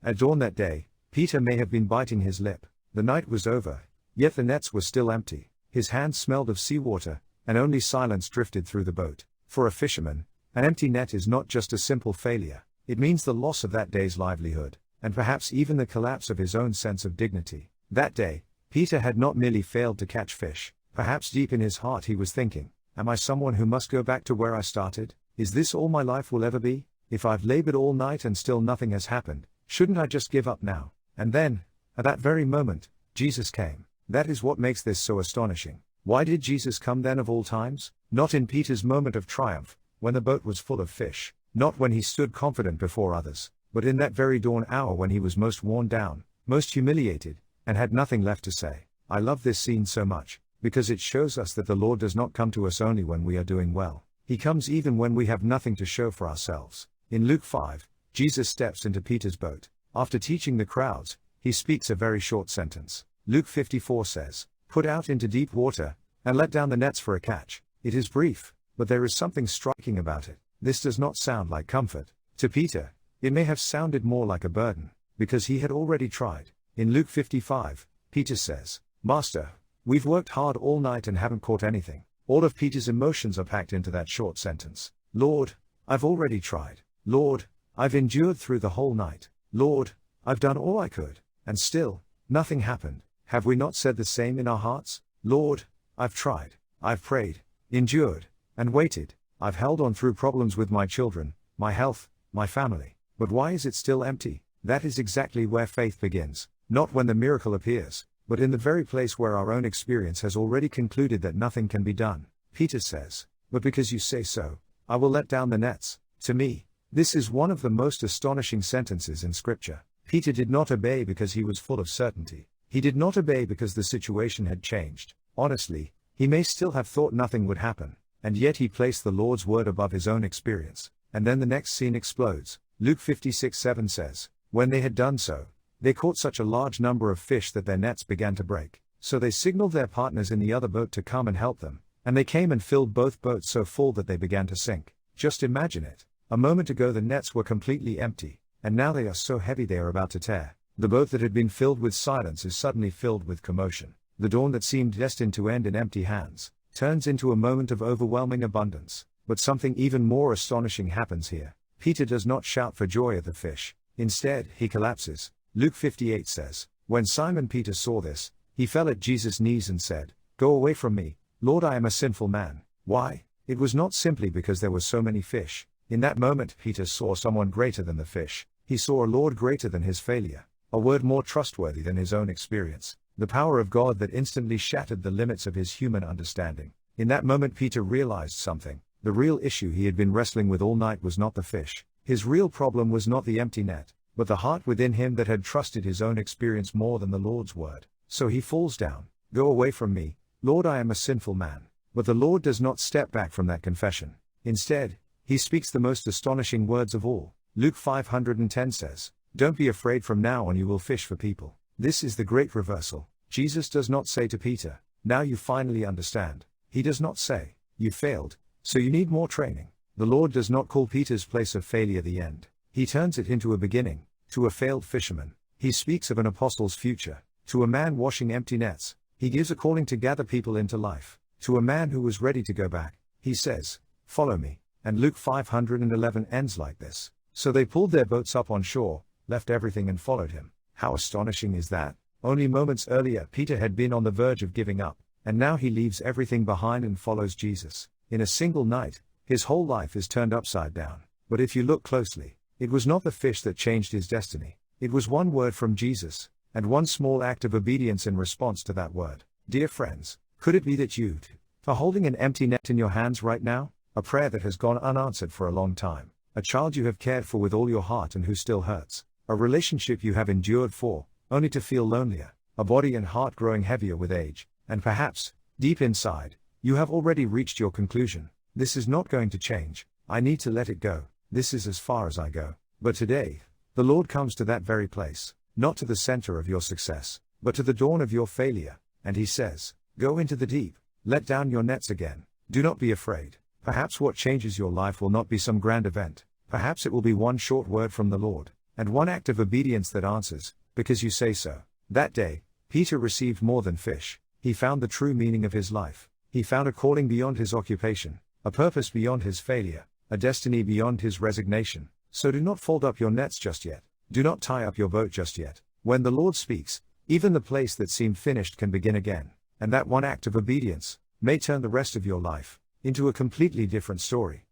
At dawn that day, Peter may have been biting his lip. The night was over, yet the nets were still empty. His hands smelled of seawater, and only silence drifted through the boat. For a fisherman, an empty net is not just a simple failure. It means the loss of that day's livelihood, and perhaps even the collapse of his own sense of dignity. That day, Peter had not merely failed to catch fish. Perhaps deep in his heart he was thinking, am I someone who must go back to where I started? Is this all my life will ever be? If I've labored all night and still nothing has happened, shouldn't I just give up now? And then, at that very moment, Jesus came. That is what makes this so astonishing. Why did Jesus come then of all times? Not in Peter's moment of triumph, when the boat was full of fish, not when he stood confident before others, but in that very dawn hour when he was most worn down, most humiliated, and had nothing left to say. I love this scene so much, because it shows us that the Lord does not come to us only when we are doing well. He comes even when we have nothing to show for ourselves. In Luke 5, Jesus steps into Peter's boat. After teaching the crowds, he speaks a very short sentence. Luke 54 says, "Put out into deep water, and let down the nets for a catch." It is brief, but there is something striking about it. This does not sound like comfort. To Peter, it may have sounded more like a burden, because he had already tried. In Luke 55, Peter says, "Master, we've worked hard all night and haven't caught anything." All of Peter's emotions are packed into that short sentence. Lord, I've already tried. Lord, I've endured through the whole night. Lord, I've done all I could, and still, nothing happened. Have we not said the same in our hearts? Lord, I've tried, I've prayed, endured, and waited. I've held on through problems with my children, my health, my family. But why is it still empty? That is exactly where faith begins. Not when the miracle appears, but in the very place where our own experience has already concluded that nothing can be done. Peter says, "But because you say so, I will let down the nets." To me, this is one of the most astonishing sentences in Scripture. Peter did not obey because he was full of certainty. He did not obey because the situation had changed. Honestly, he may still have thought nothing would happen, and yet he placed the Lord's word above his own experience. And then the next scene explodes. Luke 56:7 says, "When they had done so, they caught such a large number of fish that their nets began to break. So they signaled their partners in the other boat to come and help them, and they came and filled both boats so full that they began to sink." Just imagine it. A moment ago the nets were completely empty, and now they are so heavy they are about to tear. The boat that had been filled with silence is suddenly filled with commotion. The dawn that seemed destined to end in empty hands turns into a moment of overwhelming abundance. But something even more astonishing happens here. Peter does not shout for joy at the fish. Instead, he collapses. Luke 58 says, "When Simon Peter saw this, he fell at Jesus' knees and said, 'Go away from me, Lord, I am a sinful man.'" Why? It was not simply because there were so many fish. In that moment Peter saw someone greater than the fish. He saw a Lord greater than his failure, a word more trustworthy than his own experience, the power of God that instantly shattered the limits of his human understanding. In that moment Peter realized something. The real issue he had been wrestling with all night was not the fish. His real problem was not the empty net, but the heart within him that had trusted his own experience more than the Lord's word. So he falls down. "Go away from me, Lord, I am a sinful man." But the Lord does not step back from that confession. Instead, he speaks the most astonishing words of all. Luke 510 says, "Don't be afraid, from now on you will fish for people." This is the great reversal. Jesus does not say to Peter, "Now you finally understand." He does not say, "You failed, so you need more training." The Lord does not call Peter's place of failure the end. He turns it into a beginning. To a failed fisherman, he speaks of an apostle's future. To a man washing empty nets, he gives a calling to gather people into life. To a man who was ready to go back, he says, "Follow me." And Luke 511 ends like this. "So they pulled their boats up on shore, left everything and followed him." How astonishing is that? Only moments earlier Peter had been on the verge of giving up, and now he leaves everything behind and follows Jesus. In a single night, his whole life is turned upside down. But if you look closely, it was not the fish that changed his destiny. It was one word from Jesus, and one small act of obedience in response to that word. Dear friends, could it be that you are holding an empty net in your hands right now? A prayer that has gone unanswered for a long time. A child you have cared for with all your heart and who still hurts. A relationship you have endured for, only to feel lonelier. A body and heart growing heavier with age. And perhaps, deep inside, you have already reached your conclusion. This is not going to change. I need to let it go. This is as far as I go. But today, the Lord comes to that very place. Not to the center of your success, but to the dawn of your failure. And he says, "Go into the deep. Let down your nets again. Do not be afraid." Perhaps what changes your life will not be some grand event. Perhaps it will be one short word from the Lord. and one act of obedience that answers, because you say so. That day, Peter received more than fish. He found the true meaning of his life. He found a calling beyond his occupation, a purpose beyond his failure, a destiny beyond his resignation. So do not fold up your nets just yet. Do not tie up your boat just yet. When the Lord speaks, even the place that seemed finished can begin again. And that one act of obedience may turn the rest of your life into a completely different story.